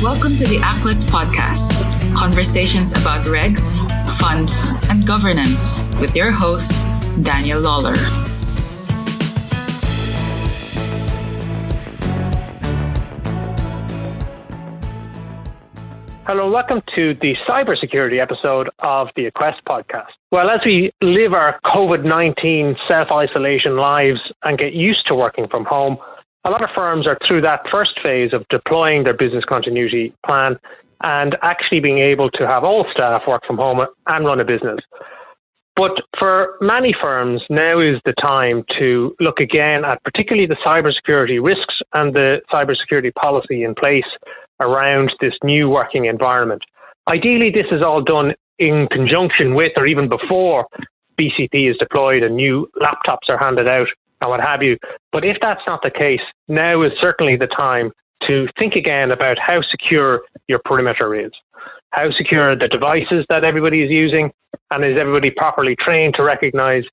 Welcome to the Aquest podcast, conversations about regs, funds, and governance with your host, Daniel Lawlor. Hello, welcome to the cybersecurity episode of the Aquest podcast. Well, as we live our COVID-19 self-isolation lives and get used to working from home, a lot of firms are through that first phase of deploying their business continuity plan and actually being able to have all staff work from home and run a business. But for many firms, now is the time to look again at particularly the cybersecurity risks and the cybersecurity policy in place around this new working environment. Ideally, this is all done in conjunction with or even before BCP is deployed and new laptops are handed out and what have you. But if that's not the case, now is certainly the time to think again about how secure your perimeter is, how secure the devices that everybody is using, and is everybody properly trained to recognize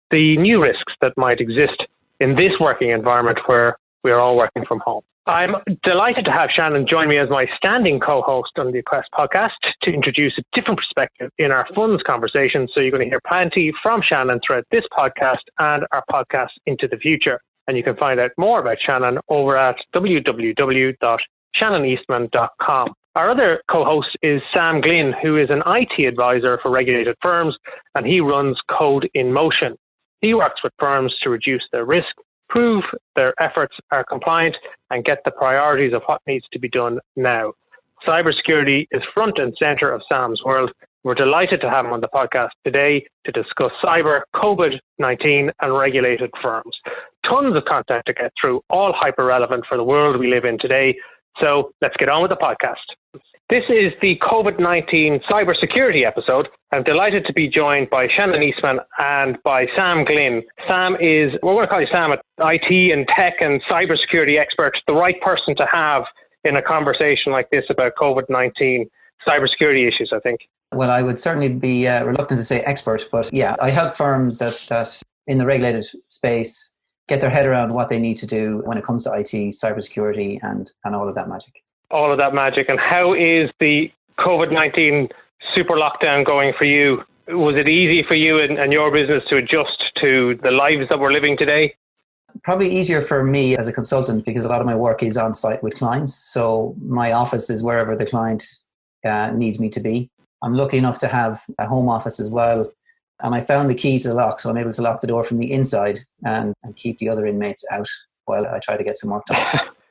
the new risks that might exist in this working environment where we are all working from home. I'm delighted to have Shannon join me as my standing co-host on the Aquest podcast to introduce a different perspective in our funds conversation. So you're going to hear plenty from Shannon throughout this podcast and our podcast into the future. And you can find out more about Shannon over at www.shannoneastman.com. Our other co-host is Sam Glynn, who is an IT advisor for regulated firms, and he runs Code in Motion. He works with firms to reduce their risk, prove their efforts are compliant, and get the priorities of what needs to be done now. Cybersecurity is front and center of Sam's world. We're delighted to have him on the podcast today to discuss cyber, COVID-19, and regulated firms. Tons of content to get through, all hyper relevant for the world we live in today. So let's get on with the podcast. This is the COVID-19 cybersecurity episode. I'm delighted to be joined by Shannon Eastman and by Sam Glynn. Sam is, we're going to call you Sam, an IT and tech and cybersecurity expert, the right person to have in a conversation like this about COVID-19 cybersecurity issues, I think. Well, I would certainly be reluctant to say expert, but yeah, I help firms that in the regulated space get their head around what they need to do when it comes to IT, cybersecurity, and all of that magic. All of that magic. And how is the COVID-19 super lockdown going for you? Was it easy for you and your business to adjust to the lives that we're living today? Probably easier for me as a consultant because a lot of my work is on site with clients. So my office is wherever the client needs me to be. I'm lucky enough to have a home office as well. And I found the key to the lock, so I'm able to lock the door from the inside and keep the other inmates out while I try to get some work done.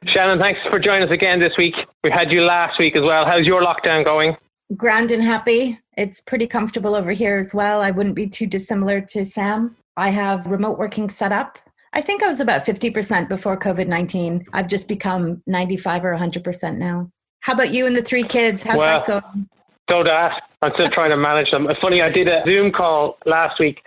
Shannon, thanks for joining us again this week. We had you last week as well. How's your lockdown going? Grand and happy. It's pretty comfortable over here as well. I wouldn't be too dissimilar to Sam. I have remote working set up. I think I was about 50% before COVID-19. I've just become 95 or 100% now. How about you and the 3 kids? How's that going? Don't ask. I'm still trying to manage them. It's funny, I did a Zoom call last week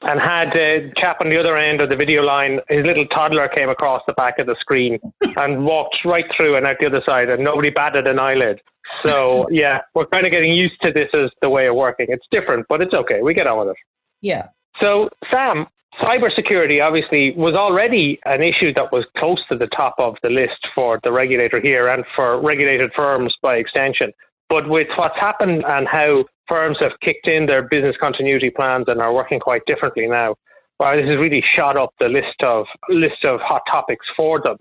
and had a chap on the other end of the video line. His little toddler came across the back of the screen and walked right through and out the other side, and nobody batted an eyelid. So yeah, we're kind of getting used to this as the way of working. It's different, but it's okay. We get on with it. Yeah. So Sam, cybersecurity obviously was already an issue that was close to the top of the list for the regulator here and for regulated firms by extension. But with what's happened and how firms have kicked in their business continuity plans and are working quite differently now, well, this has really shot up the list of hot topics for them.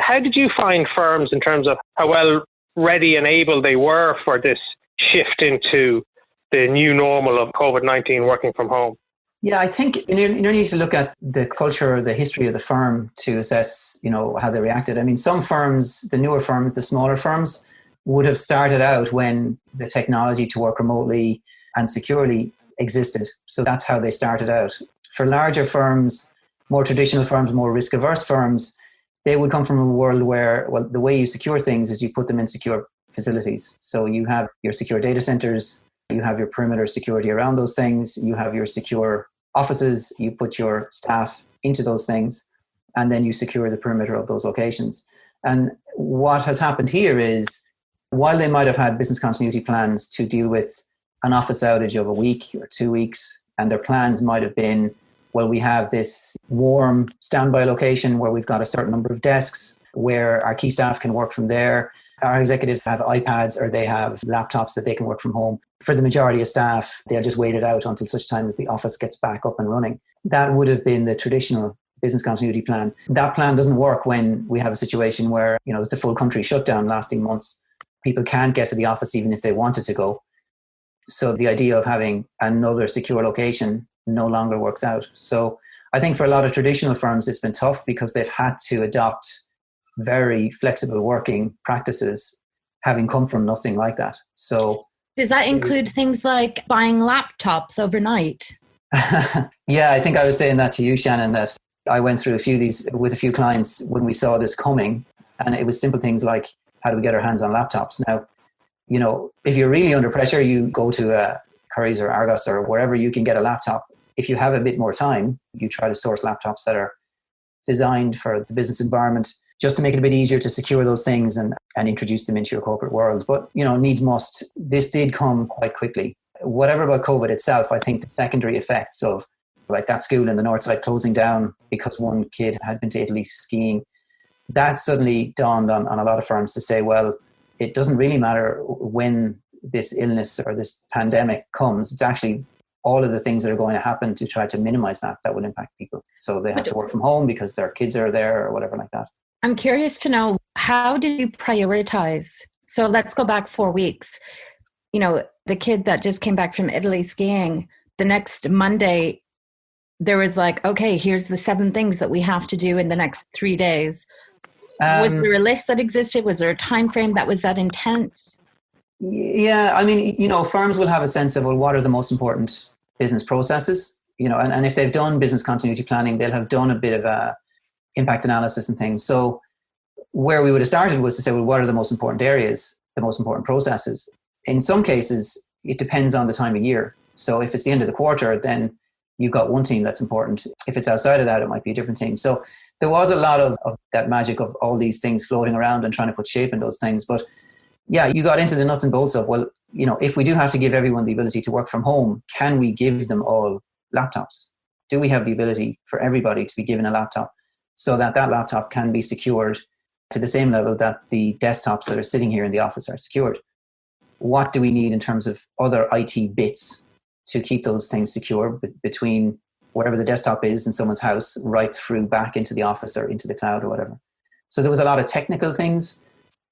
How did you find firms in terms of how well ready and able they were for this shift into the new normal of COVID-19 working from home? Yeah, I think you need to look at the culture, the history of the firm to assess, how they reacted. I mean, some firms, the newer firms, the smaller firms, would have started out when the technology to work remotely and securely existed. So that's how they started out. For larger firms, more traditional firms, more risk-averse firms, they would come from a world where, well, the way you secure things is you put them in secure facilities. So you have your secure data centers, you have your perimeter security around those things, you have your secure offices, you put your staff into those things, and then you secure the perimeter of those locations. And what has happened here is, while they might have had business continuity plans to deal with an office outage of a week or 2 weeks, and their plans might have been, well, we have this warm standby location where we've got a certain number of desks where our key staff can work from there, Our executives have iPads or they have laptops that they can work from home. For the majority of staff, they'll just wait it out until such time as the office gets back up and running. That would have been the traditional business continuity plan. That plan doesn't work when we have a situation where, it's a full country shutdown lasting months. People can't get to the office even if they wanted to go. So the idea of having another secure location no longer works out. So I think for a lot of traditional firms, it's been tough because they've had to adopt very flexible working practices, having come from nothing like that. So does that include things like buying laptops overnight? Yeah, I think I was saying that to you, Shannon, that I went through a few of these with a few clients when we saw this coming, and it was simple things like, how do we get our hands on laptops? Now, if you're really under pressure, you go to Currys or Argos or wherever you can get a laptop. If you have a bit more time, you try to source laptops that are designed for the business environment, just to make it a bit easier to secure those things and introduce them into your corporate world. But, needs must. This did come quite quickly. Whatever about COVID itself, I think the secondary effects of like that school in the north side closing down because one kid had been to Italy skiing, that suddenly dawned on a lot of firms to say, well, it doesn't really matter when this illness or this pandemic comes. It's actually all of the things that are going to happen to try to minimize that will impact people. So they have to work from home because their kids are there or whatever like that. I'm curious to know, how did you prioritize? So let's go back 4 weeks. The kid that just came back from Italy skiing, the next Monday, there was like, okay, here's the 7 things that we have to do in the next 3 days. Was there a list that existed? Was there a time frame that was that intense? Yeah, I mean, firms will have a sense of, well, what are the most important business processes? And if they've done business continuity planning, they'll have done a bit of a impact analysis and things. So where we would have started was to say, well, what are the most important areas, the most important processes? In some cases, it depends on the time of year. So if it's the end of the quarter, then you've got one team that's important. If it's outside of that, it might be a different team. So there was a lot of that magic of all these things floating around and trying to put shape in those things. But yeah, you got into the nuts and bolts of, well, if we do have to give everyone the ability to work from home, can we give them all laptops? Do we have the ability for everybody to be given a laptop so that laptop can be secured to the same level that the desktops that are sitting here in the office are secured? What do we need in terms of other IT bits to keep those things secure between wherever the desktop is in someone's house right through back into the office or into the cloud or whatever? So there was a lot of technical things.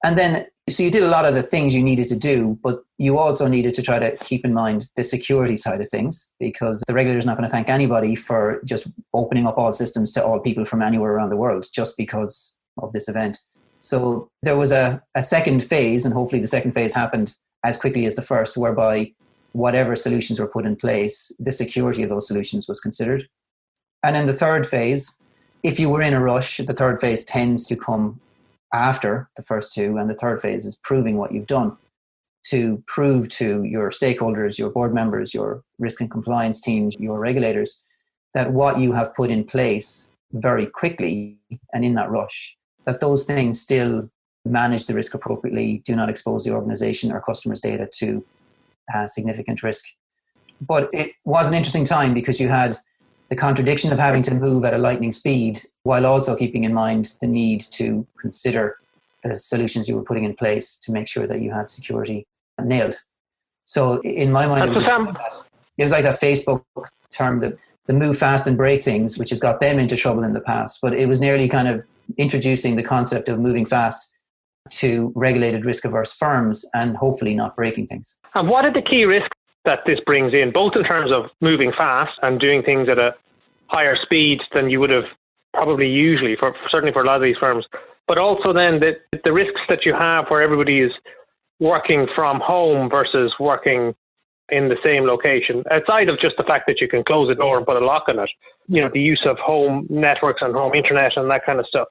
And then, so you did a lot of the things you needed to do, but you also needed to try to keep in mind the security side of things, because the regulator is not going to thank anybody for just opening up all systems to all people from anywhere around the world just because of this event. So there was a second phase, and hopefully the second phase happened as quickly as the first, whereby whatever solutions were put in place, the security of those solutions was considered. And in the third phase, if you were in a rush, the third phase tends to come after the first two, and the third phase is proving what you've done, to prove to your stakeholders, your board members, your risk and compliance teams, your regulators, that what you have put in place very quickly and in that rush, that those things still manage the risk appropriately, do not expose the organization or customers' data to significant risk. But it was an interesting time because you had the contradiction of having to move at a lightning speed while also keeping in mind the need to consider the solutions you were putting in place to make sure that you had security nailed. So in my mind, it was like that Facebook term, the move fast and break things, which has got them into trouble in the past. But it was nearly kind of introducing the concept of moving fast to regulated risk-averse firms and hopefully not breaking things. And what are the key risks that this brings in, both in terms of moving fast and doing things at a higher speed than you would have probably usually, certainly for a lot of these firms, but also then the risks that you have where everybody is working from home versus working in the same location, outside of just the fact that you can close the door and put a lock on it, the use of home networks and home internet and that kind of stuff.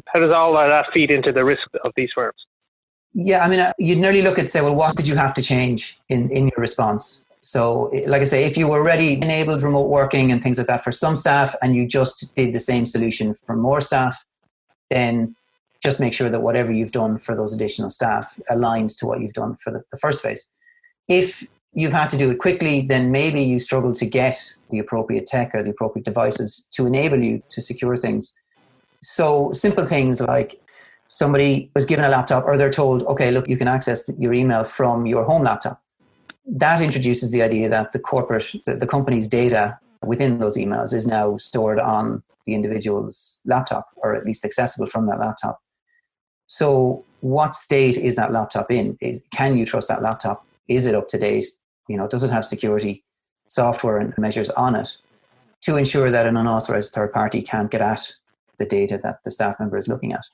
How does all of that feed into the risk of these firms? Yeah, I mean, you'd nearly look at say, well, what did you have to change in your response? So, like I say, if you were already enabled remote working and things like that for some staff and you just did the same solution for more staff, then just make sure that whatever you've done for those additional staff aligns to what you've done for the first phase. If you've had to do it quickly, then maybe you struggle to get the appropriate tech or the appropriate devices to enable you to secure things. So simple things like somebody was given a laptop, or they're told, okay, look, you can access your email from your home laptop. That introduces the idea that the company's data within those emails is now stored on the individual's laptop, or at least accessible from that laptop. So what state is that laptop in? Can you trust that laptop? Is it up to date? Does it have security software and measures on it to ensure that an unauthorized third party can't get at the data that the staff member is looking at?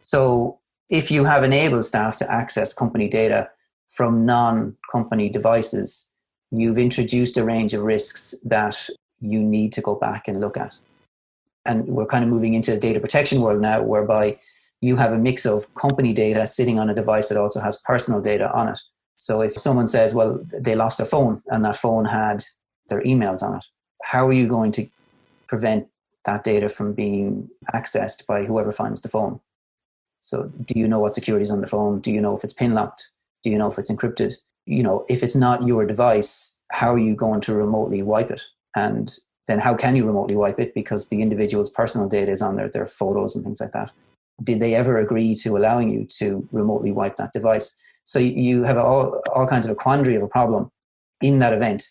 So if you have enabled staff to access company data from non-company devices, you've introduced a range of risks that you need to go back and look at. And we're kind of moving into the data protection world now, whereby you have a mix of company data sitting on a device that also has personal data on it. So if someone says, well, they lost a phone and that phone had their emails on it, how are you going to prevent that data from being accessed by whoever finds the phone? So do you know what security is on the phone? Do you know if it's pin locked? Do you know if it's encrypted? If it's not your device, how are you going to remotely wipe it? And then how can you remotely wipe it? Because the individual's personal data is on there, their photos and things like that. Did they ever agree to allowing you to remotely wipe that device? So you have all kinds of a quandary of a problem in that event.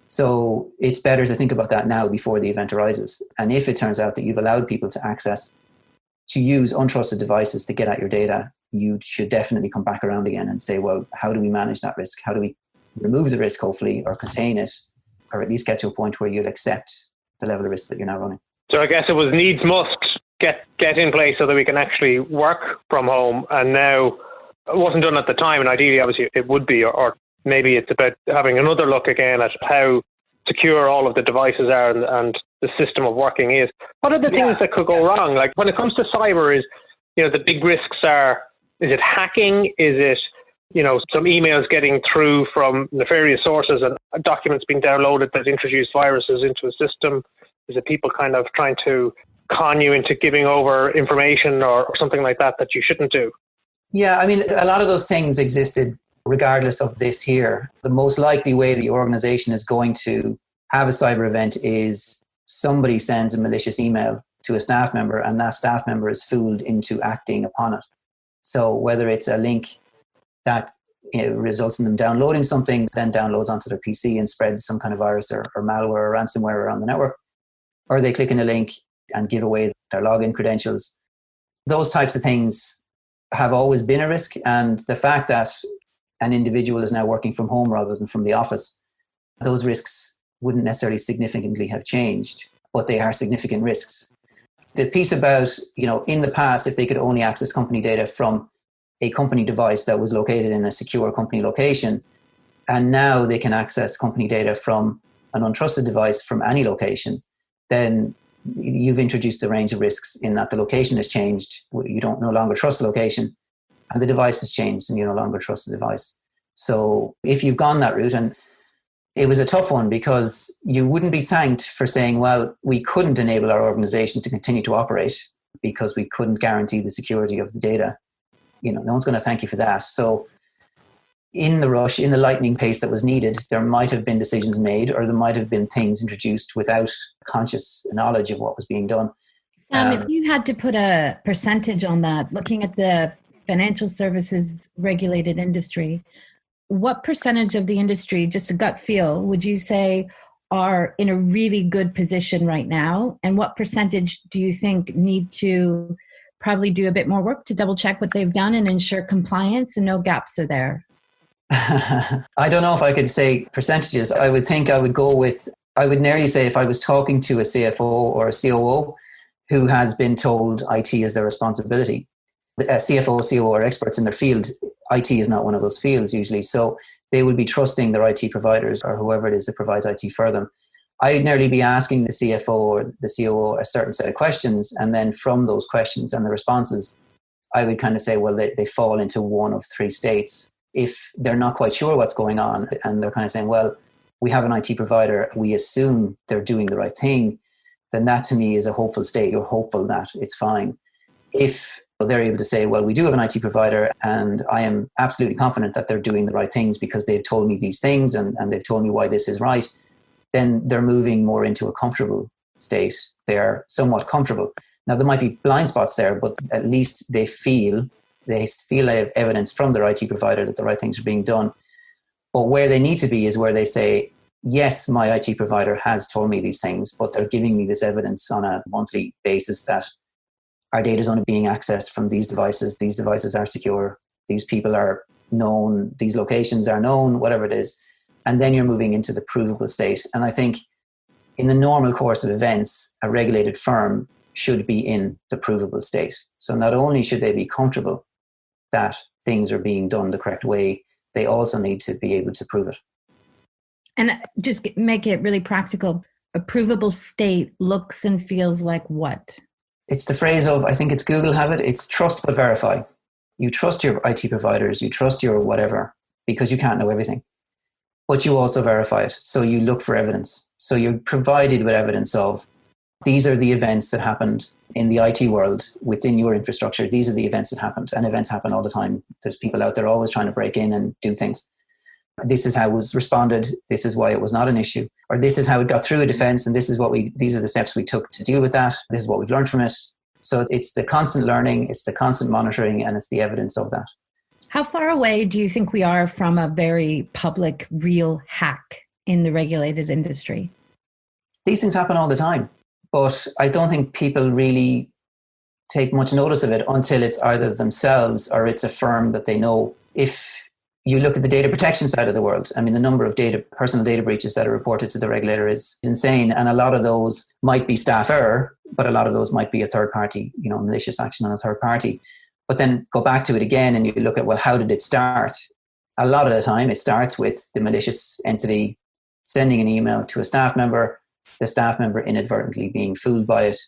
So it's better to think about that now before the event arises. And if it turns out that you've allowed people to use untrusted devices to get at your data, you should definitely come back around again and say, well, how do we manage that risk? How do we remove the risk, hopefully, or contain it, or at least get to a point where you'll accept the level of risk that you're now running? So I guess it was needs must get in place so that we can actually work from home. And now it wasn't done at the time, and ideally, obviously, it would be, or maybe it's about having another look again at how secure all of the devices are and the system of working is. What are the things that could go wrong? Like when it comes to cyber, the big risks are, is it hacking? Is it, some emails getting through from nefarious sources and documents being downloaded that introduce viruses into a system? Is it people kind of trying to con you into giving over information or something like that you shouldn't do? Yeah, I mean, a lot of those things existed regardless of this here. The most likely way the organization is going to have a cyber event is somebody sends a malicious email to a staff member and that staff member is fooled into acting upon it. So whether it's a link that results in them downloading something, then downloads onto their PC and spreads some kind of virus or malware or ransomware around the network, or they click on a link and give away their login credentials. Those types of things have always been a risk. And the fact that an individual is now working from home rather than from the office, those risks wouldn't necessarily significantly have changed, but they are significant risks. The piece about, in the past, if they could only access company data from a company device that was located in a secure company location, and now they can access company data from an untrusted device from any location, then you've introduced a range of risks in that the location has changed. You don't no longer trust the location, and the device has changed and you no longer trust the device. So if you've gone that route, and it was a tough one because you wouldn't be thanked for saying, well, we couldn't enable our organization to continue to operate because we couldn't guarantee the security of the data. No one's going to thank you for that. So in the rush, in the lightning pace that was needed, there might have been decisions made, or there might have been things introduced without conscious knowledge of what was being done. Sam, if you had to put a percentage on that, looking at the financial services regulated industry, what percentage of the industry, just a gut feel, would you say are in a really good position right now? And what percentage do you think need to probably do a bit more work to double check what they've done and ensure compliance and no gaps are there? I don't know if I could say percentages. I would think I would nearly say if I was talking to a CFO or a COO who has been told IT is their responsibility. A CFO, COO are experts in their field. IT is not one of those fields usually. So they would be trusting their IT providers or whoever it is that provides IT for them. I'd nearly be asking the CFO or the COO a certain set of questions. And then from those questions and the responses, I would kind of say, well, they fall into one of three states. If they're not quite sure what's going on and they're kind of saying, well, we have an IT provider, we assume they're doing the right thing, then that to me is a hopeful state. You're hopeful that it's fine. If they're able to say, well, we do have an IT provider and I am absolutely confident that they're doing the right things because they've told me these things and they've told me why this is right, then they're moving more into a comfortable state. They are somewhat comfortable. Now, there might be blind spots there, but at least they feel they have evidence from their IT provider that the right things are being done. But where they need to be is where they say, yes, my IT provider has told me these things, but they're giving me this evidence on a monthly basis that our data is only being accessed from these devices. These devices are secure. These people are known. These locations are known, whatever it is. And then you're moving into the provable state. And I think in the normal course of events, a regulated firm should be in the provable state. So not only should they be comfortable that things are being done the correct way, they also need to be able to prove it. And just make it really practical. A provable state looks and feels like what? It's the phrase of, I think it's Google have it, it's trust but verify. You trust your IT providers, you trust your whatever, because you can't know everything. But you also verify it. So you look for evidence. So you're provided with evidence of, these are the events that happened in the IT world within your infrastructure. These are the events that happened. And events happen all the time. There's people out there always trying to break in and do things. This is how it was responded. This is why it was not an issue. Or this is how it got through a defense. And these are the steps we took to deal with that. This is what we've learned from it. So it's the constant learning, it's the constant monitoring, and it's the evidence of that. How far away do you think we are from a very public, real hack in the regulated industry? These things happen all the time, but I don't think people really take much notice of it until it's either themselves or it's a firm that they know. If you look at the data protection side of the world, I mean, the number of personal data breaches that are reported to the regulator is insane. And a lot of those might be staff error, but a lot of those might be a third party, malicious action on a third party. But then go back to it again and you look at, well, how did it start? A lot of the time it starts with the malicious entity sending an email to a staff member, the staff member inadvertently being fooled by it,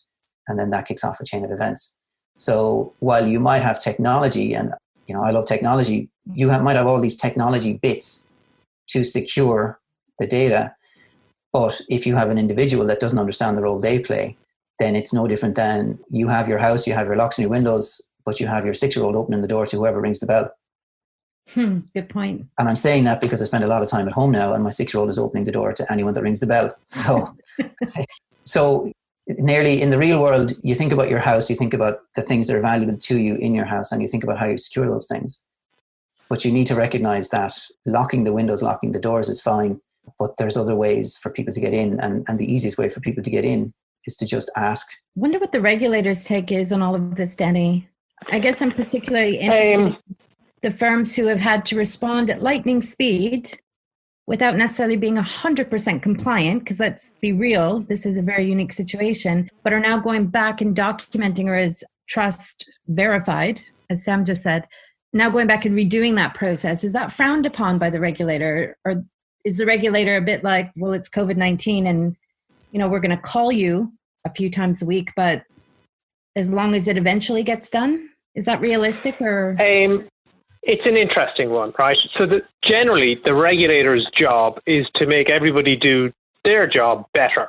and then that kicks off a chain of events. So while you might have technology, and I love technology, might have all these technology bits to secure the data, but if you have an individual that doesn't understand the role they play, then it's no different than you have your house, you have your locks and your windows, but you have your 6-year-old opening the door to whoever rings the bell. Good point. And I'm saying that because I spend a lot of time at home now, and my 6-year-old is opening the door to anyone that rings the bell. So nearly in the real world, you think about your house, you think about the things that are valuable to you in your house, and you think about how you secure those things. But you need to recognize that locking the windows, locking the doors is fine, but there's other ways for people to get in, and the easiest way for people to get in is to just ask. Wonder what the regulator's take is on all of this, Danny. I guess I'm particularly interested in the firms who have had to respond at lightning speed without necessarily being 100% compliant, because let's be real, this is a very unique situation, but are now going back and documenting, or as trust verified, as Sam just said, now going back and redoing that process. Is that frowned upon by the regulator? Or is the regulator a bit like, well, it's COVID-19 and, we're going to call you a few times a week, but as long as it eventually gets done? Is that realistic? Or it's an interesting one, right? So generally, the regulator's job is to make everybody do their job better.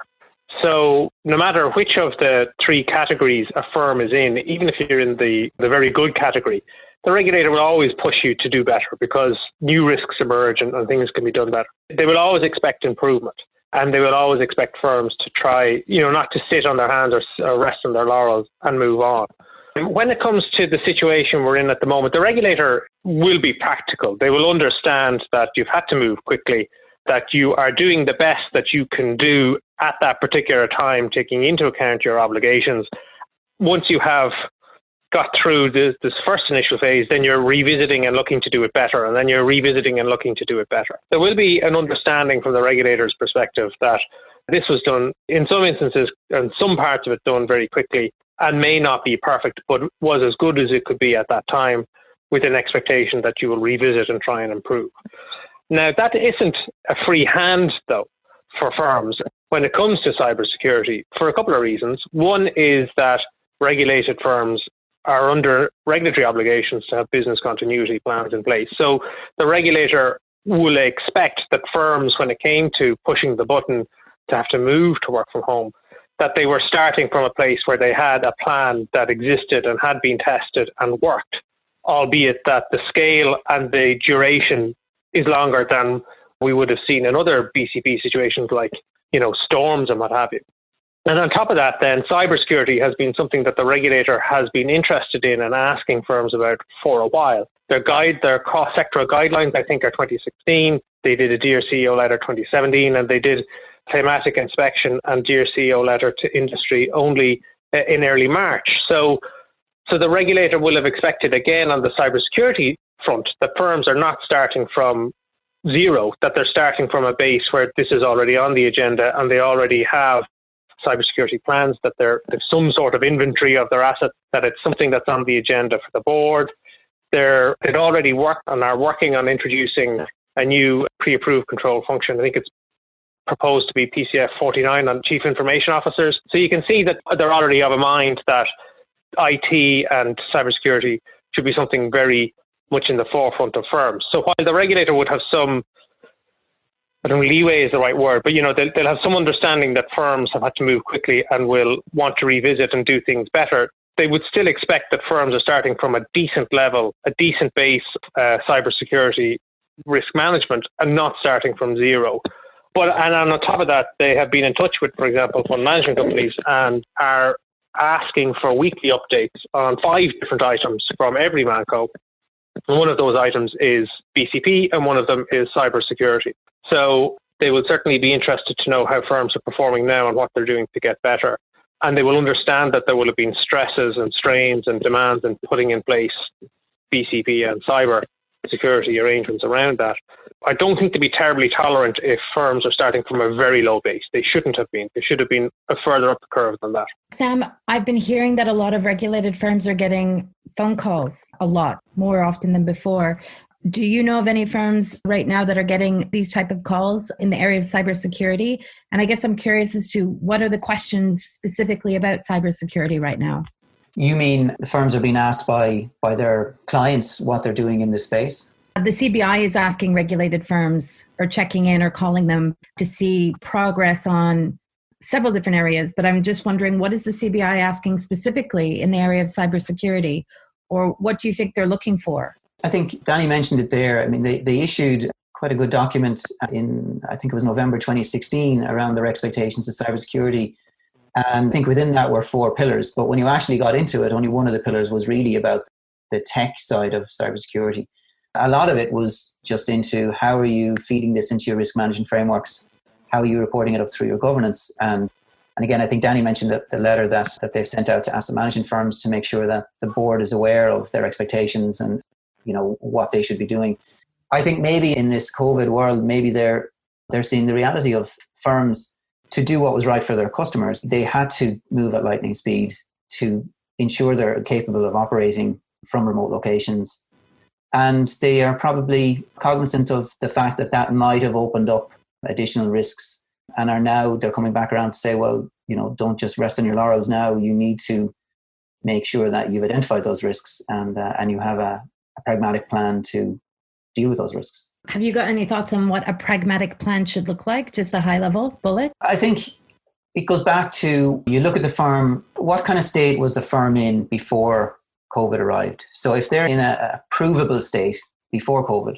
So no matter which of the three categories a firm is in, even if you're in the very good category, the regulator will always push you to do better because new risks emerge and things can be done better. They will always expect improvement, and they will always expect firms to try, not to sit on their hands or rest on their laurels and move on. When it comes to the situation we're in at the moment, the regulator will be practical. They will understand that you've had to move quickly, that you are doing the best that you can do at that particular time, taking into account your obligations. Once you have got through this first initial phase, then you're revisiting and looking to do it better, and then you're revisiting and looking to do it better. There will be an understanding from the regulator's perspective that this was done, in some instances, and some parts of it done very quickly, and may not be perfect, but was as good as it could be at that time, with an expectation that you will revisit and try and improve. Now, that isn't a free hand, though, for firms when it comes to cybersecurity, for a couple of reasons. One is that regulated firms are under regulatory obligations to have business continuity plans in place. So the regulator will expect that firms, when it came to pushing the button to have to move to work from home, that they were starting from a place where they had a plan that existed and had been tested and worked, albeit that the scale and the duration is longer than we would have seen in other BCP situations like, storms and what have you. And on top of that, then, cybersecurity has been something that the regulator has been interested in and asking firms about for a while. Their cross-sectoral guidelines, I think, are 2016. They did a Dear CEO letter 2017, and they did climatic inspection and Dear CEO letter to industry only in early March. So the regulator will have expected, again, on the cybersecurity front, that firms are not starting from zero, that they're starting from a base where this is already on the agenda and they already have cybersecurity plans, that there's some sort of inventory of their assets, that it's something that's on the agenda for the board. They'd already worked and are working on introducing a new pre-approved control function. I think it's proposed to be PCF 49 on chief information officers. So you can see that they're already of a mind that IT and cybersecurity should be something very much in the forefront of firms. So while the regulator would have some, I don't know, leeway is the right word, but they'll have some understanding that firms have had to move quickly and will want to revisit and do things better. They would still expect that firms are starting from a decent level, a decent base cybersecurity risk management, and not starting from zero. And on top of that, they have been in touch with, for example, fund management companies and are asking for weekly updates on 5 different items from every manco. And one of those items is BCP, and one of them is cybersecurity. So they will certainly be interested to know how firms are performing now and what they're doing to get better. And they will understand that there will have been stresses and strains and demands in putting in place BCP and cyber security arrangements around that. I don't think to be terribly tolerant if firms are starting from a very low base. They shouldn't have been. They should have been further up the curve than that. Sam, I've been hearing that a lot of regulated firms are getting phone calls a lot, more often than before. Do you know of any firms right now that are getting these type of calls in the area of cybersecurity? And I guess I'm curious as to what are the questions specifically about cybersecurity right now? You mean the firms are being asked by their clients what they're doing in this space? The CBI is asking regulated firms or checking in or calling them to see progress on several different areas. But I'm just wondering, what is the CBI asking specifically in the area of cybersecurity? Or what do you think they're looking for? I think Danny mentioned it there. I mean, they issued quite a good document in, I think it was November 2016, around their expectations of cybersecurity. And I think within that were 4 pillars. But when you actually got into it, only one of the pillars was really about the tech side of cybersecurity. A lot of it was just into how are you feeding this into your risk management frameworks? How are you reporting it up through your governance? And again, I think Danny mentioned the letter that they've sent out to asset management firms to make sure that the board is aware of their expectations and what they should be doing. I think maybe in this COVID world, maybe they're seeing the reality of firms to do what was right for their customers. They had to move at lightning speed to ensure they're capable of operating from remote locations. And they are probably cognizant of the fact that might have opened up additional risks, and they're coming back around to say, well, don't just rest on your laurels now. You need to make sure that you've identified those risks and you have a pragmatic plan to deal with those risks. Have you got any thoughts on what a pragmatic plan should look like? Just a high level bullet? I think it goes back to, you look at the firm, what kind of state was the firm in before COVID arrived? So if they're in a provable state before COVID,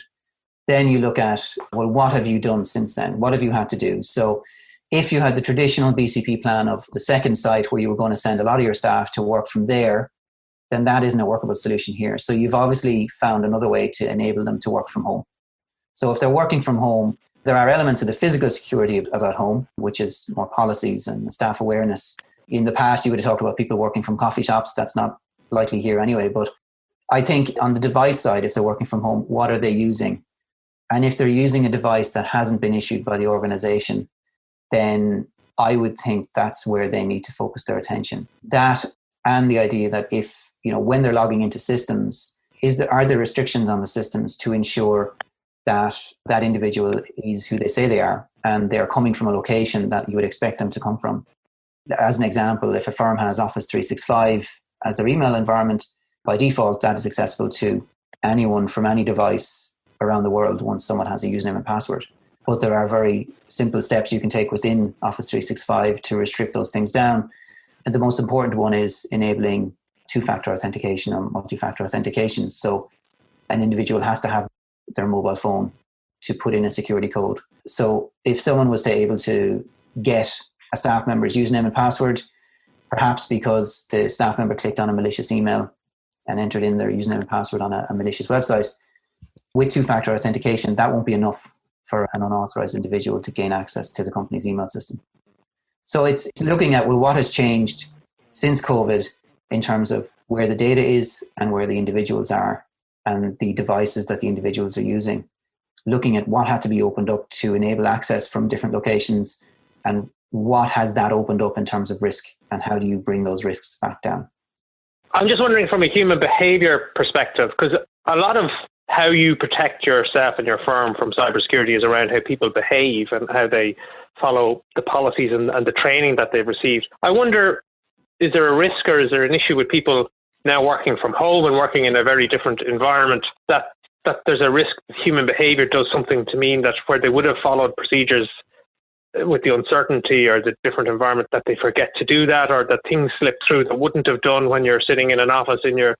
then you look at, well, what have you done since then? What have you had to do? So if you had the traditional BCP plan of the second site where you were going to send a lot of your staff to work from there, then that isn't a workable solution here. So you've obviously found another way to enable them to work from home. So if they're working from home, there are elements of the physical security about home, which is more policies and staff awareness. In the past, you would have talked about people working from coffee shops. That's not likely here anyway. But I think on the device side, if they're working from home, what are they using? And if they're using a device that hasn't been issued by the organization, then I would think that's where they need to focus their attention. That and the idea that if, when they're logging into systems, are there restrictions on the systems to ensure that individual is who they say they are and they're coming from a location that you would expect them to come from. As an example, if a firm has Office 365 as their email environment, by default, that is accessible to anyone from any device around the world once someone has a username and password. But there are very simple steps you can take within Office 365 to restrict those things down. And the most important one is enabling two-factor authentication or multi-factor authentication. So an individual has to have their mobile phone to put in a security code. So if someone was able to get a staff member's username and password, perhaps because the staff member clicked on a malicious email and entered in their username and password on a malicious website. With two-factor authentication, that won't be enough for an unauthorized individual to gain access to the company's email system. So it's looking at, well, what has changed since COVID in terms of where the data is and where the individuals are and the devices that the individuals are using. Looking at what had to be opened up to enable access from different locations and what has that opened up in terms of risk and how do you bring those risks back down? I'm just wondering from a human behavior perspective, because a lot of how you protect yourself and your firm from cybersecurity is around how people behave and how they follow the policies and the training that they've received. I wonder, is there a risk or is there an issue with people now working from home and working in a very different environment that there's a risk that human behavior does something to mean that where they would have followed procedures with the uncertainty or the different environment that they forget to do that, or that things slip through that wouldn't have done when you're sitting in an office in your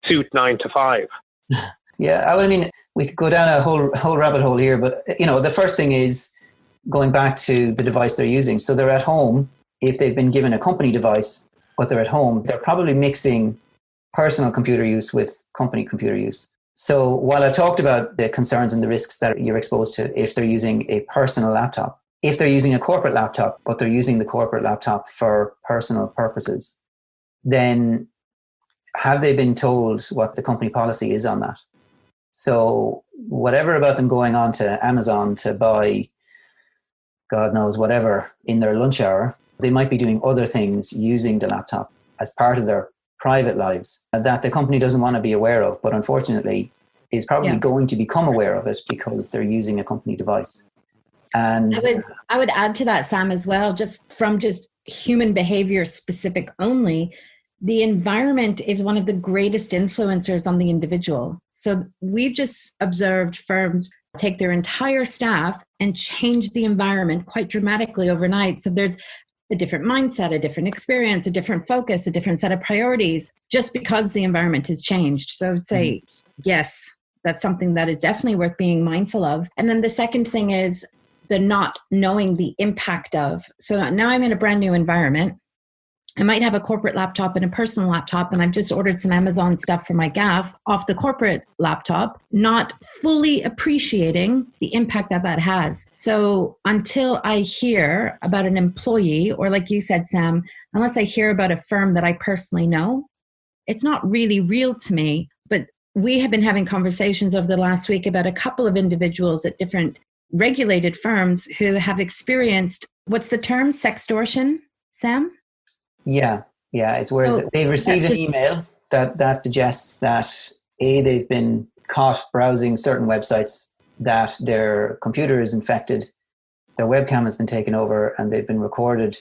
suit 9 to 5? Yeah, I mean, we could go down a whole rabbit hole here, but the first thing is going back to the device they're using. So they're at home. If they've been given a company device, but they're at home, they're probably mixing personal computer use with company computer use. So while I've talked about the concerns and the risks that you're exposed to if they're using a personal laptop, if they're using a corporate laptop, but they're using the corporate laptop for personal purposes, then have they been told what the company policy is on that? So whatever about them going on to Amazon to buy God knows whatever in their lunch hour, they might be doing other things using the laptop as part of their private lives that the company doesn't want to be aware of, but unfortunately is probably going to become aware of it because they're using a company device. And I would add to that, Sam, as well, just from just human behavior specific only, the environment is one of the greatest influencers on the individual. So we've just observed firms take their entire staff and change the environment quite dramatically overnight. So there's a different mindset, a different experience, a different focus, a different set of priorities, just because the environment has changed. So I would say, yes, that's something that is definitely worth being mindful of. And then the second thing is the not knowing the impact of. So now I'm in a brand new environment. I might have a corporate laptop and a personal laptop, and I've just ordered some Amazon stuff for my gaff off the corporate laptop, not fully appreciating the impact that has. So until I hear about an employee, or like you said, Sam, unless I hear about a firm that I personally know, it's not really real to me. But we have been having conversations over the last week about a couple of individuals at different regulated firms who have experienced, what's the term, sextortion, Sam? Yeah. It's where they've received an email that suggests that they've been caught browsing certain websites, that their computer is infected, their webcam has been taken over, and they've been recorded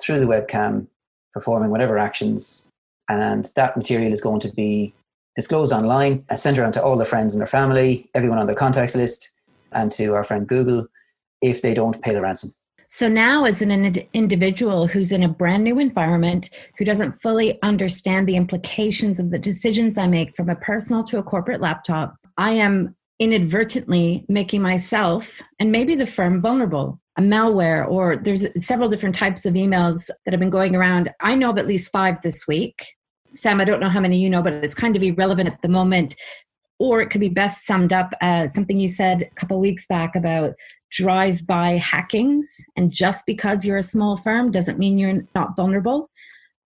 through the webcam performing whatever actions, and that material is going to be disclosed online, sent around to all their friends and their family, everyone on their contacts list, and to our friend Google if they don't pay the ransom. So now as an individual who's in a brand new environment, who doesn't fully understand the implications of the decisions I make from a personal to a corporate laptop, I am inadvertently making myself and maybe the firm vulnerable. A malware, or there's several different types of emails that have been going around. I know of at least 5 this week. Sam, I don't know how many you know, but it's kind of irrelevant at the moment. Or it could be best summed up as something you said a couple of weeks back about drive-by hackings. And just because you're a small firm doesn't mean you're not vulnerable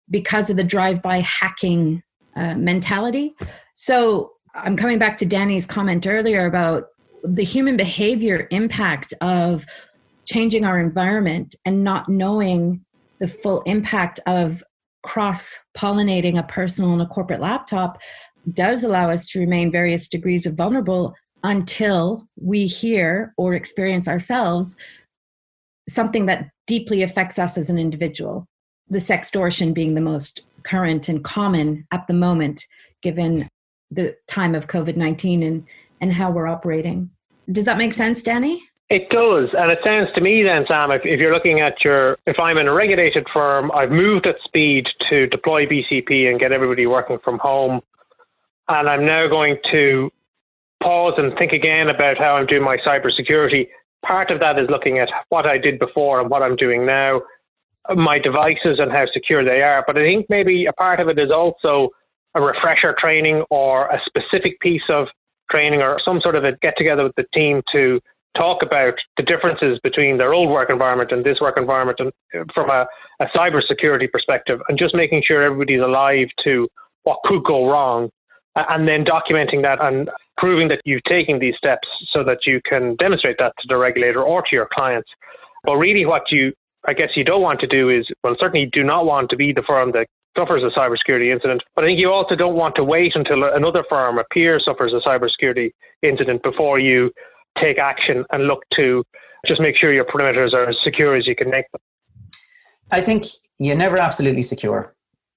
because of the drive-by hacking mentality. So I'm coming back to Danny's comment earlier about the human behavior impact of changing our environment and not knowing the full impact of cross-pollinating a personal and a corporate laptop does allow us to remain various degrees of vulnerable until we hear or experience ourselves something that deeply affects us as an individual. The sextortion being the most current and common at the moment, given the time of COVID-19 and how we're operating. Does that make sense, Danny? It does. And it sounds to me then, Sam, if you're looking at if I'm in a regulated firm, I've moved at speed to deploy BCP and get everybody working from home. And I'm now going to pause and think again about how I'm doing my cybersecurity. Part of that is looking at what I did before and what I'm doing now. my devices and how secure they are. But I think maybe a part of it is also a refresher training or a specific piece of training or some sort of a get together with the team to talk about the differences between their old work environment and this work environment, and from a cybersecurity perspective, and just making sure everybody's alive to what could go wrong, and then documenting that and proving that you've taken these steps so that you can demonstrate that to the regulator or to your clients. But really what I guess you don't want to do is, well, certainly do not want to be the firm that suffers a cybersecurity incident, but I think you also don't want to wait until another firm, a peer, suffers a cybersecurity incident before you take action and look to just make sure your perimeters are as secure as you can make them. I think you're never absolutely secure.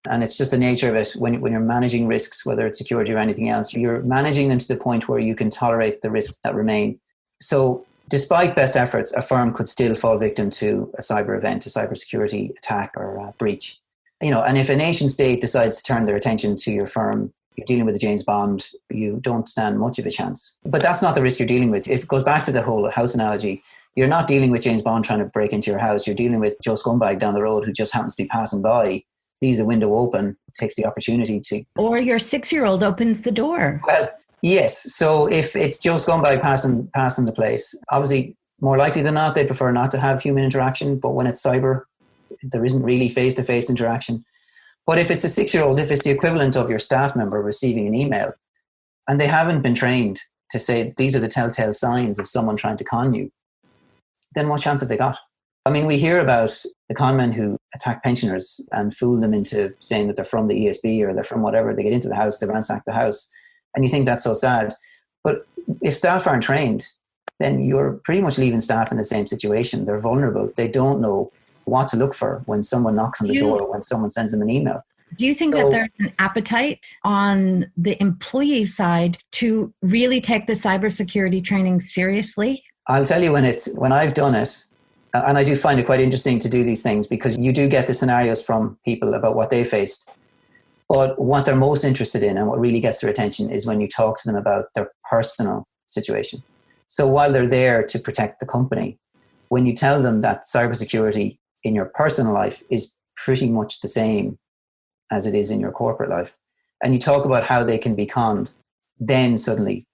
And it's just the nature of it. When you're managing risks, whether it's security or anything else, you're managing them to the point where you can tolerate the risks that remain. So despite best efforts, a firm could still fall victim to a cyber event, a cybersecurity attack or a breach. And if a nation state decides to turn their attention to your firm, you're dealing with a James Bond, you don't stand much of a chance. But that's not the risk you're dealing with. If it goes back to the whole house analogy, you're not dealing with James Bond trying to break into your house. You're dealing with Joe Scumbag down the road who just happens to be passing by, leaves a window open, takes the opportunity to... Or your 6-year-old opens the door. Well, yes. So if it's Joe Scumbag passing the place, obviously more likely than not, they prefer not to have human interaction. But when it's cyber, there isn't really face-to-face interaction. But if it's a 6-year-old, if it's the equivalent of your staff member receiving an email and they haven't been trained to say these are the telltale signs of someone trying to con you, then what chance have they got? I mean, we hear about the con men who attack pensioners and fool them into saying that they're from the ESB or they're from whatever. They get into the house, they ransack the house, and you think that's so sad. But if staff aren't trained, then you're pretty much leaving staff in the same situation. They're vulnerable. They don't know what to look for when someone knocks on the door or when someone sends them an email. Do you think that there's an appetite on the employee side to really take the cybersecurity training seriously? I'll tell you when I've done it, and I do find it quite interesting to do these things because you do get the scenarios from people about what they faced. But what they're most interested in and what really gets their attention is when you talk to them about their personal situation. So while they're there to protect the company, when you tell them that cybersecurity in your personal life is pretty much the same as it is in your corporate life, and you talk about how they can be conned, then suddenly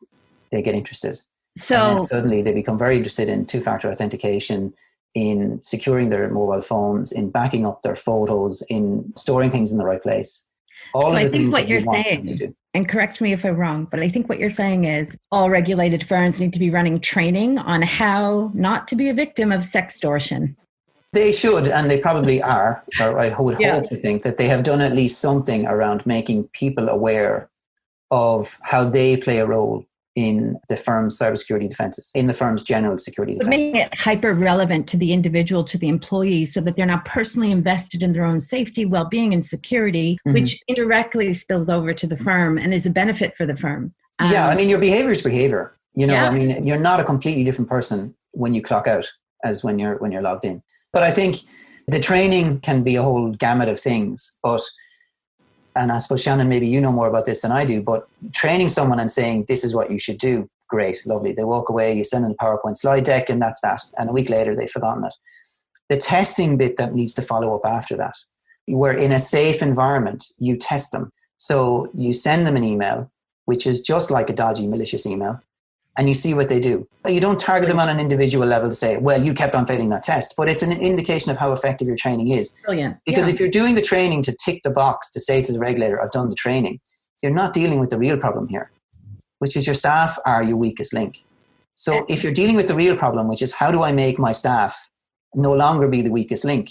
they get interested. So suddenly they become very interested in two-factor authentication, in securing their mobile phones, in backing up their photos, in storing things in the right place. All of the things that you want them to do. And correct me if I'm wrong, but I think what you're saying is all regulated firms need to be running training on how not to be a victim of sextortion. They should, and they probably are, or I would hope to think that they have done at least something around making people aware of how they play a role in the firm's cybersecurity defenses, in the firm's general security defenses. But making it hyper relevant to the individual, to the employee, so that they're not personally invested in their own safety, well-being, and security, which indirectly spills over to the firm and is a benefit for the firm. I mean, your behavior is behavior. I mean, you're not a completely different person when you clock out as when you're logged in. But I think the training can be a whole gamut of things. And I suppose, Shannon, maybe you know more about this than I do, but training someone and saying, this is what you should do, great, lovely. They walk away, you send them the PowerPoint slide deck, and that's that. And a week later, they've forgotten it. The testing bit that needs to follow up after that, where in a safe environment, you test them. So you send them an email, which is just like a dodgy, malicious email, and you see what they do. You don't target them on an individual level to say, well, you kept on failing that test, but it's an indication of how effective your training is. Brilliant. Because if you're doing the training to tick the box to say to the regulator, I've done the training, you're not dealing with the real problem here, which is your staff are your weakest link. So if you're dealing with the real problem, which is how do I make my staff no longer be the weakest link,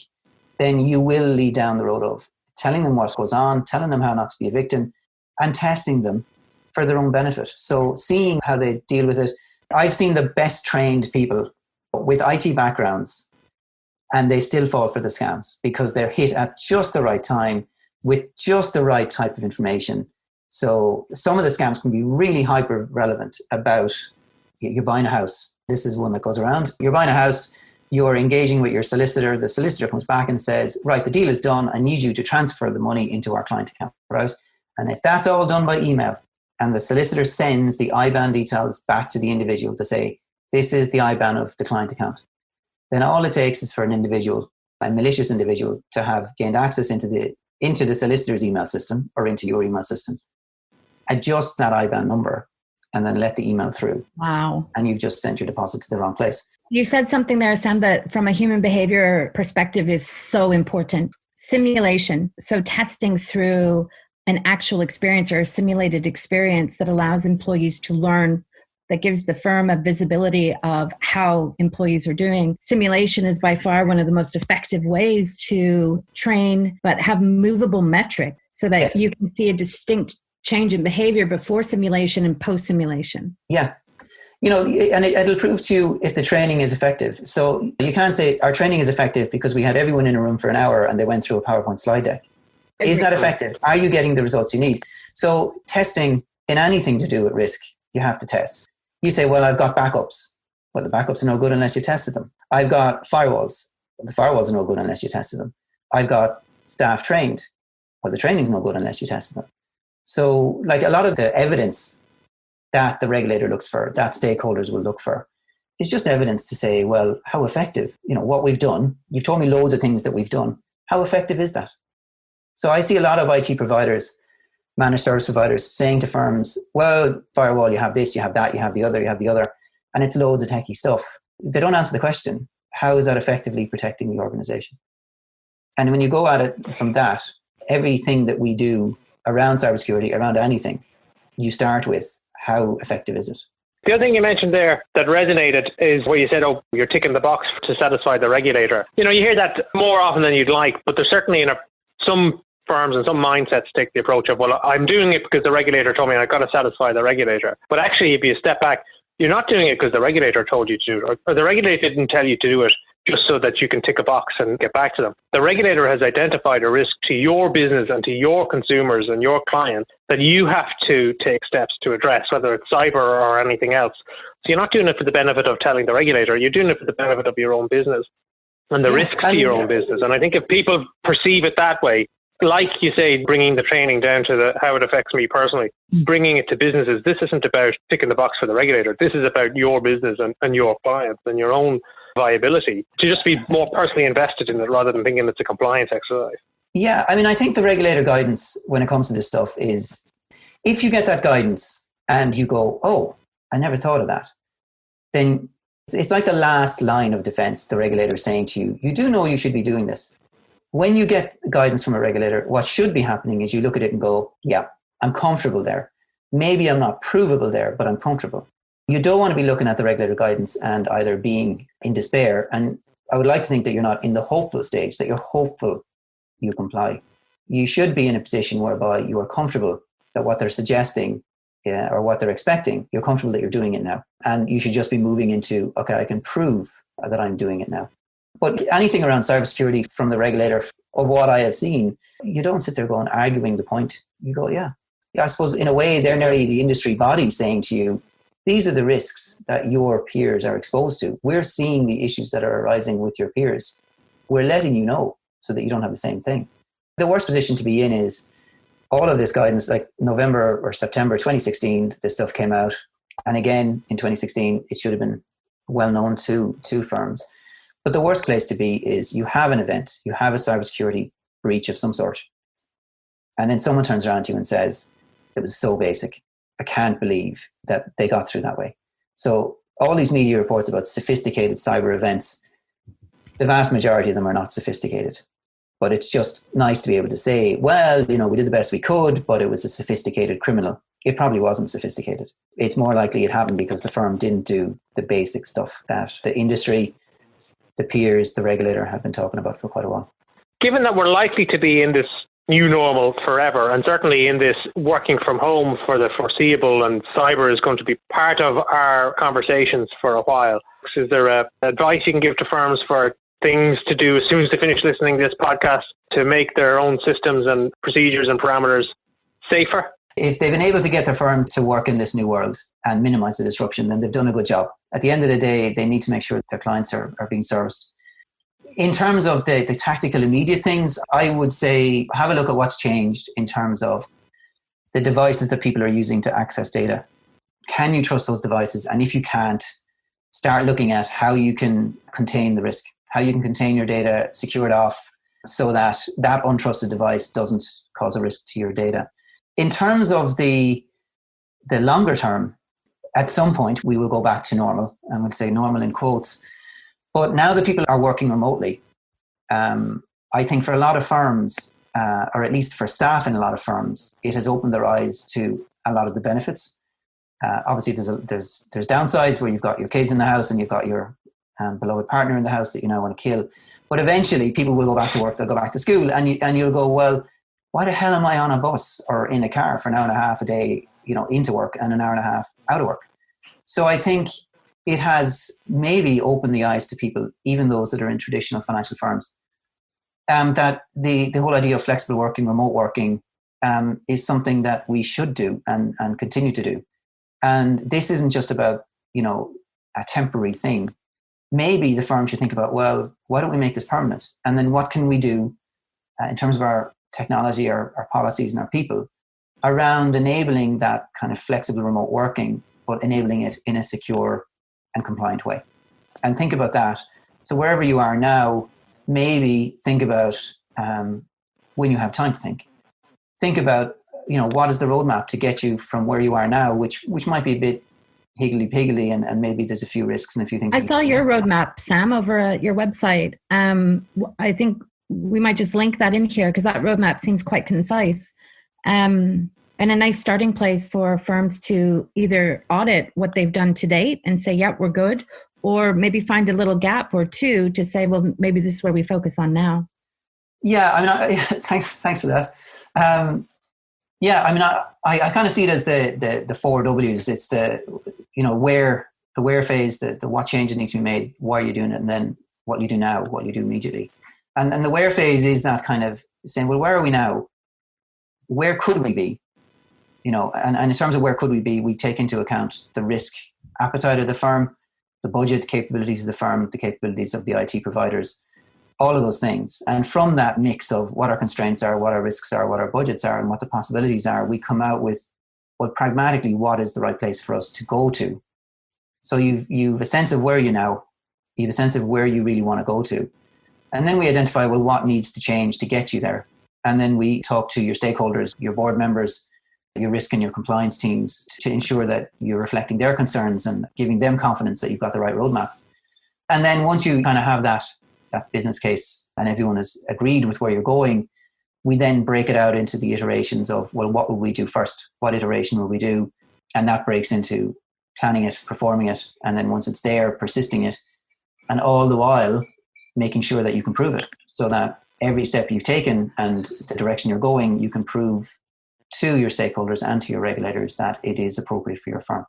then you will lead down the road of telling them what goes on, telling them how not to be a victim, and testing them for their own benefit. So seeing how they deal with it. I've seen the best trained people with IT backgrounds and they still fall for the scams because they're hit at just the right time with just the right type of information. So some of the scams can be really hyper relevant about you're buying a house. This is one that goes around. You're buying a house, you're engaging with your solicitor. The solicitor comes back and says, right, the deal is done. I need you to transfer the money into our client account, right? And if that's all done by email, and the solicitor sends the IBAN details back to the individual to say, this is the IBAN of the client account, then all it takes is for an individual a malicious individual to have gained access into the solicitor's email system or into your email system, adjust that IBAN number, and then let the email through. Wow. And you've just sent your deposit to the wrong place. You said something there, Sam, that from a human behavior perspective is so important. Simulation. So testing through an actual experience or a simulated experience that allows employees to learn, that gives the firm a visibility of how employees are doing. Simulation is by far one of the most effective ways to train, but have movable metric so that Yes. you can see a distinct change in behavior before simulation and post simulation. Yeah. And it'll prove to you if the training is effective. So you can't say our training is effective because we had everyone in a room for an hour and they went through a PowerPoint slide deck. Is that effective? Are you getting the results you need? So testing in anything to do with risk, you have to test. You say, well, I've got backups. Well, the backups are no good unless you tested them. I've got firewalls. Well, the firewalls are no good unless you tested them. I've got staff trained. Well, the training's no good unless you tested them. So like a lot of the evidence that the regulator looks for, that stakeholders will look for, is just evidence to say, well, how effective, what we've done. You've told me loads of things that we've done. How effective is that? So I see a lot of IT providers, managed service providers saying to firms, well, firewall, you have this, you have that, you have the other, and it's loads of techie stuff. They don't answer the question, how is that effectively protecting the organization? And when you go at it from that, everything that we do around cybersecurity, around anything, you start with how effective is it? The other thing you mentioned there that resonated is where you said, oh, you're ticking the box to satisfy the regulator. You hear that more often than you'd like, but there's certainly some firms and some mindsets take the approach of, well, I'm doing it because the regulator told me I've got to satisfy the regulator. But actually, if you step back, you're not doing it because the regulator told you to do it, or the regulator didn't tell you to do it just so that you can tick a box and get back to them. The regulator has identified a risk to your business and to your consumers and your clients that you have to take steps to address, whether it's cyber or anything else. So you're not doing it for the benefit of telling the regulator, you're doing it for the benefit of your own business and the risks to your own business. And I think if people perceive it that way, like you say, bringing the training down to how it affects me personally, bringing it to businesses, this isn't about ticking the box for the regulator. This is about your business and your clients and your own viability, to just be more personally invested in it rather than thinking it's a compliance exercise. Yeah, I think the regulator guidance when it comes to this stuff is, if you get that guidance and you go, oh, I never thought of that, then it's like the last line of defense the regulator is saying to you, you do know you should be doing this. When you get guidance from a regulator, what should be happening is you look at it and go, yeah, I'm comfortable there. Maybe I'm not provable there, but I'm comfortable. You don't want to be looking at the regulator guidance and either being in despair. And I would like to think that you're not in the hopeful stage, that you're hopeful you comply. You should be in a position whereby you are comfortable that what they're suggesting or what they're expecting, you're comfortable that you're doing it now. And you should just be moving into, okay, I can prove that I'm doing it now. But anything around cybersecurity from the regulator, of what I have seen, you don't sit there going arguing the point. You go, yeah, I suppose in a way they're nearly the industry body saying to you, these are the risks that your peers are exposed to. We're seeing the issues that are arising with your peers. We're letting you know so that you don't have the same thing. The worst position to be in is all of this guidance, like November or September 2016, this stuff came out. And again, in 2016, it should have been well known to firms. But the worst place to be is you have an event, you have a cybersecurity breach of some sort. And then someone turns around to you and says, it was so basic. I can't believe that they got through that way. So all these media reports about sophisticated cyber events, the vast majority of them are not sophisticated. But it's just nice to be able to say, well, we did the best we could, but it was a sophisticated criminal. It probably wasn't sophisticated. It's more likely it happened because the firm didn't do the basic stuff that the industry, the peers, the regulator have been talking about for quite a while. Given that we're likely to be in this new normal forever, and certainly in this working from home for the foreseeable, and cyber is going to be part of our conversations for a while, is there advice you can give to firms for things to do as soon as they finish listening to this podcast to make their own systems and procedures and parameters safer? If they've been able to get their firm to work in this new world and minimize the disruption, then they've done a good job. At the end of the day, they need to make sure that their clients are being serviced. In terms of the tactical immediate things, I would say have a look at what's changed in terms of the devices that people are using to access data. Can you trust those devices? And if you can't, start looking at how you can contain the risk. how you can contain your data, secure it off so that that untrusted device doesn't cause a risk to your data. In terms of the longer term, at some point we will go back to normal, and we'll say normal in quotes. But now that people are working remotely, I think for a lot of firms, or at least for staff in a lot of firms, it has opened their eyes to a lot of the benefits. Obviously, there's downsides where you've got your kids in the house and you've got your beloved partner in the house that you now want to kill. But eventually, people will go back to work. They'll go back to school, and you'll go, well, why the hell am I on a bus or in a car for an hour and a half a day, into work, and an hour and a half out of work? So I think it has maybe opened the eyes to people, even those that are in traditional financial firms, that the whole idea of flexible working, remote working, is something that we should do and continue to do. And this isn't just about, a temporary thing. Maybe the firm should think about, well, why don't we make this permanent? And then what can we do in terms of our technology, our policies and our people around enabling that kind of flexible remote working, but enabling it in a secure and compliant way? And think about that. So wherever you are now, maybe think about when you have time to think about, what is the roadmap to get you from where you are now, which might be a bit higgledy-piggledy, and maybe there's a few risks and a few things. I saw your roadmap, Sam, over at your website. I think we might just link that in here because that roadmap seems quite concise and a nice starting place for firms to either audit what they've done to date and say, yeah, we're good, or maybe find a little gap or two to say, well, maybe this is where we focus on now. Yeah, thanks for that. I kind of see it as the 4 W's. It's the where phase, the what changes need to be made, why are you doing it, and then what you do now, what you do immediately. And the where phase is that kind of saying, well, where are we now? Where could we be? And in terms of where could we be, we take into account the risk appetite of the firm, the budget capabilities of the firm, the capabilities of the IT providers, all of those things. And from that mix of what our constraints are, what our risks are, what our budgets are, and what the possibilities are, we come out with, well, pragmatically, what is the right place for us to go to? So you've a sense of where you're now, you have a sense of where you really want to go to. And then we identify, well, what needs to change to get you there? And then we talk to your stakeholders, your board members, your risk and your compliance teams to ensure that you're reflecting their concerns and giving them confidence that you've got the right roadmap. And then once you kind of have that business case and everyone has agreed with where you're going, we then break it out into the iterations of, well, what will we do first? What iteration will we do? And that breaks into planning it, performing it, and then once it's there, persisting it, and all the while making sure that you can prove it so that every step you've taken and the direction you're going, you can prove to your stakeholders and to your regulators that it is appropriate for your firm.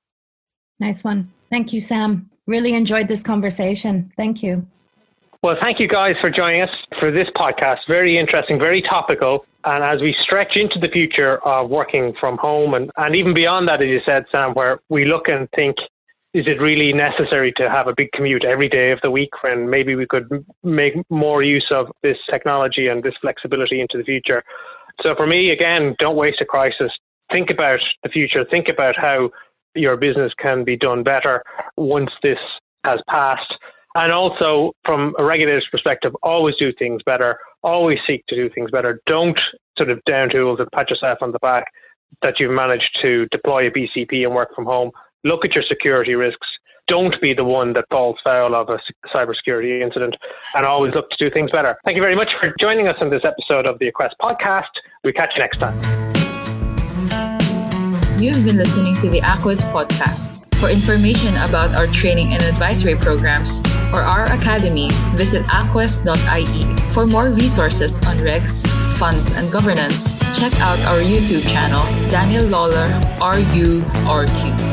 Nice one. Thank you, Sam. Really enjoyed this conversation. Thank you. Well, thank you guys for joining us for this podcast. Very interesting, very topical. And as we stretch into the future of working from home and even beyond that, as you said, Sam, where we look and think, is it really necessary to have a big commute every day of the week when maybe we could make more use of this technology and this flexibility into the future? So for me, again, don't waste a crisis. Think about the future. Think about how your business can be done better once this has passed. And also, from a regulator's perspective, always do things better. Always seek to do things better. Don't sort of down tools and pat yourself on the back that you've managed to deploy a BCP and work from home. Look at your security risks. Don't be the one that falls foul of a cybersecurity incident, and always look to do things better. Thank you very much for joining us on this episode of the Aquest podcast. We'll catch you next time. You've been listening to the Aquest podcast. For information about our training and advisory programs or our academy, visit aquest.ie. For more resources on regs, funds, and governance, check out our YouTube channel, Daniel Lawlor, RU, RQ.